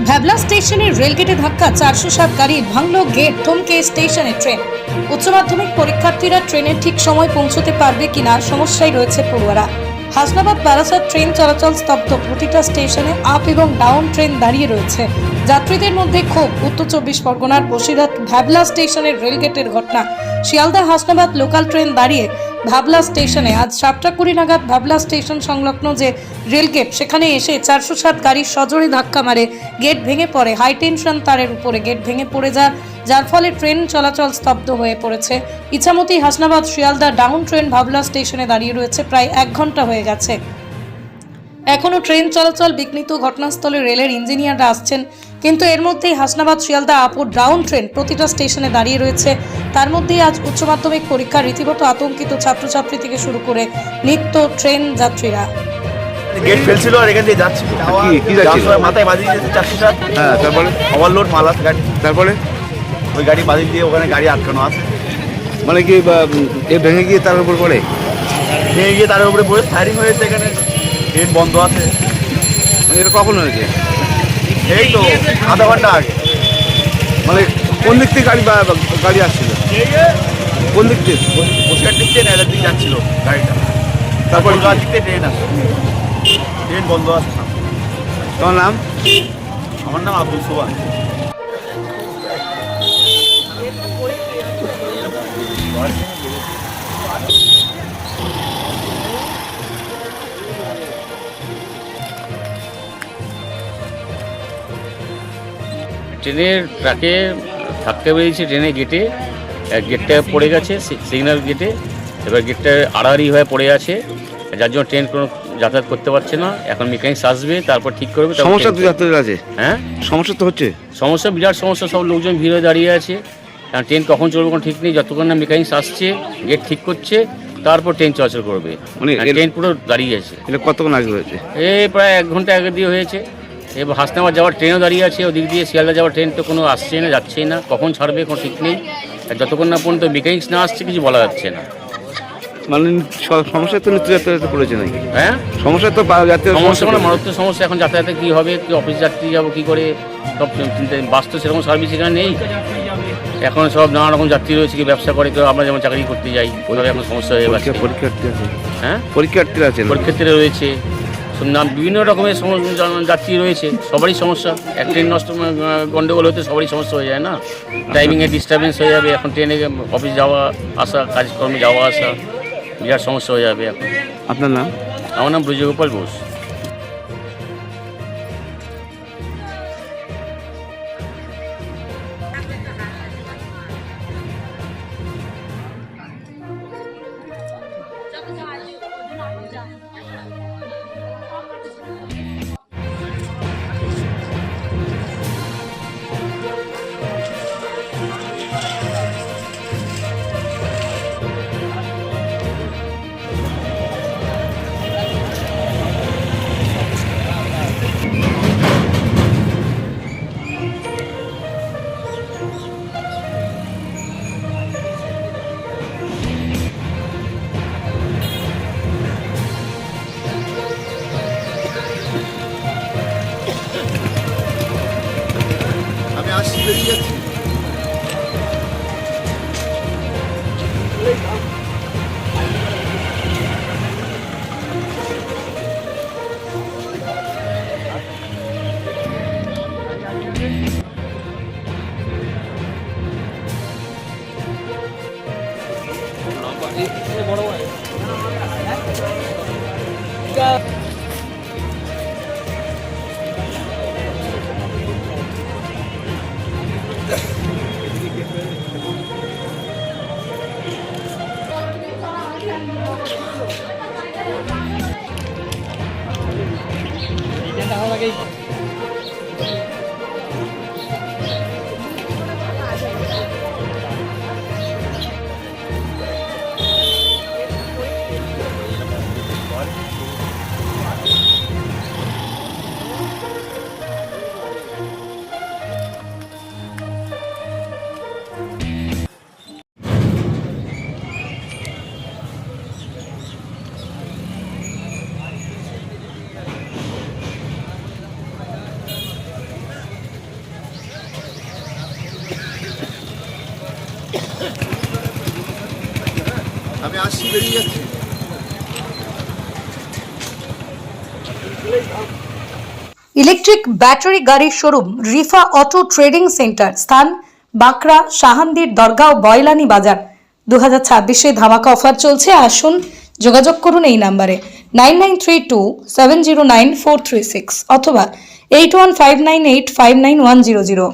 ভ্যাবলা স্টেশনের রেলগেটে ধাক্কা 407 গাড়ি ভাঙল গেট, থমকে স্টেশনে ট্রেন। উচ্চ মাধ্যমিক পরীক্ষার্থীরা ট্রেনে ঠিক সময় পৌঁছতে পারবে কিনা সমস্যায় রয়েছে পড়ুয়ারা। হাসনাবাদ বারাসাত ট্রেন চলাচল স্তব্ধ, প্রতিটা স্টেশনে আপ এবং ডাউন ট্রেন দাঁড়িয়ে রয়েছে। যাত্রীদের মধ্যে ক্ষোভ। উত্তর 24 পরগনার বসিরহাট ভ্যাবলা স্টেশনের রেলগেটের ঘটনা। শিয়ালদা হাসনাবাদ লোকাল ট্রেন দাঁড়িয়ে ভাবলা স্টেশনে আজ 7:20 নাগাদ ভাবলা স্টেশন সংলগ্ন যে রেলগেট সেখানে এসে 407 গাড়ির সজোরে ধাক্কা মারে। গেট ভেঙে পড়ে। হাই টেনশন তারের উপরে গেট ভেঙে পড়ে যায়, যার ফলে ট্রেন চলাচল স্তব্ধ হয়ে পড়েছে। ইছামতি হাসনাবাদ শিয়ালদা ডাউন ট্রেন ভাবলা স্টেশনে দাঁড়িয়ে রয়েছে, প্রায় 1 ঘন্টা হয়ে গেছে। এখনও ট্রেন চলাচল বিঘ্নিত। ঘটনাস্থলে রেলের ইঞ্জিনিয়াররা আসছেন, কিন্তু এর মধ্যেই হাসনাবাদ শিয়ালদা আপ ও ডাউন ট্রেন প্রতিটা স্টেশনে দাঁড়িয়ে রয়েছে। তার মধ্যেই আজ উচ্চ মাধ্যমিক পরীক্ষা, রীতিমতো আতঙ্কিত ছাত্রছাত্রী থেকে শুরু করে নিত্য ট্রেন যাত্রীরা। গেট ফেলছিল আর এখান দিয়ে যাচ্ছিল, কি যাচ্ছিল? মাথায় বাজিয়ে দিয়েছে 407। হ্যাঁ, তারপরে ওভারলোড মাল আছে গাড়ি, তারপরে ওই গাড়ি বাজিয়ে দিয়ে ওখানে গাড়ি আটকানো আছে। মানে কি এ ভেঙে গিয়ে তার উপর পড়ে? ভেঙে গিয়ে তার উপরে পড়ে ফায়ারিং হয়েছে। এখানে ট্রেন বন্ধ আছে। মানে এটা কখন হয়েছে? এই তো আধা ঘন্টা আগে। মানে কোন দিক থেকে গাড়ি আসছিল? কোন দিক থেকে? বসিরহাট দিক থেকে নেড়ার দিকে যাচ্ছিল গাড়িটা, তারপর কলকাতা দিক থেকে ট্রেন আসছে। ট্রেন বন্ধ আছে। তোমার নাম? আমার নাম আব্দুল সোহান। ট্রেনের ট্রাকে ধাক্কা বেরিয়েছে ট্রেনের গেটে। গেটটা পড়ে গেছে সিগন্যাল গেটে। এবার গেটটা আড়াআড়ি হয়ে পড়ে আছে, যার জন্য ট্রেন কোনো যাতায়াত করতে পারছে না। এখন মেকানিক্স আসবে, তারপর ঠিক করবে। সমস্যা তো যাত্রীদের আছে। হ্যাঁ, সমস্যা তো হচ্ছে। সমস্যা, বিরাট সমস্যা। সব লোকজন ভিড় হয়ে দাঁড়িয়ে আছে, কারণ ট্রেন কখন চলবে কোনো ঠিক নেই। যতক্ষণ না মেকানিক্স আসছে, গেট ঠিক করছে, তারপর ট্রেন চলাচল করবে। মানে ট্রেন পুরো দাঁড়িয়ে আছে। এটা কতক্ষণ আগে হয়েছে? এই প্রায় 1 ঘন্টা আগে দিয়ে হয়েছে। এবার হাসনাবাদ যাওয়ার ট্রেনও দাঁড়িয়ে আছে, ওদিক দিয়ে শিয়ালদা যাওয়ার ট্রেন তো কোনো আসছেই না, যাচ্ছেই না। কখন ছাড়বে কোনো ঠিক নেই। আর যতক্ষণ না পর্যন্ত মেকানিক্স না আসছে, কিছু বলা যাচ্ছে না। মানে সমস্যা তো নিত্য যাত্রীরা পড়েছে নাকি? হ্যাঁ, সমস্যা তো যাত্রীরা সমস্যা মানে মারাত্মক সমস্যা। এখন যাতায়াতে কী হবে, কি অফিস যাত্রী যাবো কী করে, সব চিন্তা। বাস তো সেরকম সার্ভিস এখানে নেই। এখন সব নানা রকম যাত্রী রয়েছে, কি ব্যবসা করে, কেউ আমরা যেমন চাকরি করতে যাই, ওইভাবে এখন সমস্যা হয়ে গেছে। পরীক্ষার্থী আছে। হ্যাঁ, পরীক্ষার্থীরা আছে। পরীক্ষার্থীরা রয়েছে, বিভিন্ন রকমের যাত্রী রয়েছে, সবারই সমস্যা। এক ট্রেন নষ্ট গন্ডগোল হতে সবারই সমস্যা হয়ে যায় না। টাইমিংয়ে ডিস্টারবেন্স হয়ে যাবে। এখন ট্রেনে অফিস যাওয়া আসা, কাজকর্মে যাওয়া আসা বিরাট সমস্যা হয়ে যাবে এখন। আপনার নাম? আমার নাম ব্রজগোপাল বোস। আমি আসছি, বেরিয়ে যাচ্ছি। আমি আসছি, বেরিয়ে যাচ্ছি। ইলেকট্রিক ব্যাটারি গাড়ির showroom Rifa auto trading centre, স্থান বাঁকড়া, শাহান্দির দরগাঁও, বয়লানি বাজার। 2026-এ ধামাকা অফার চলছে, আসুন যোগাযোগ করুন এই নাম্বারে 9932709436 অথবা 8159859100।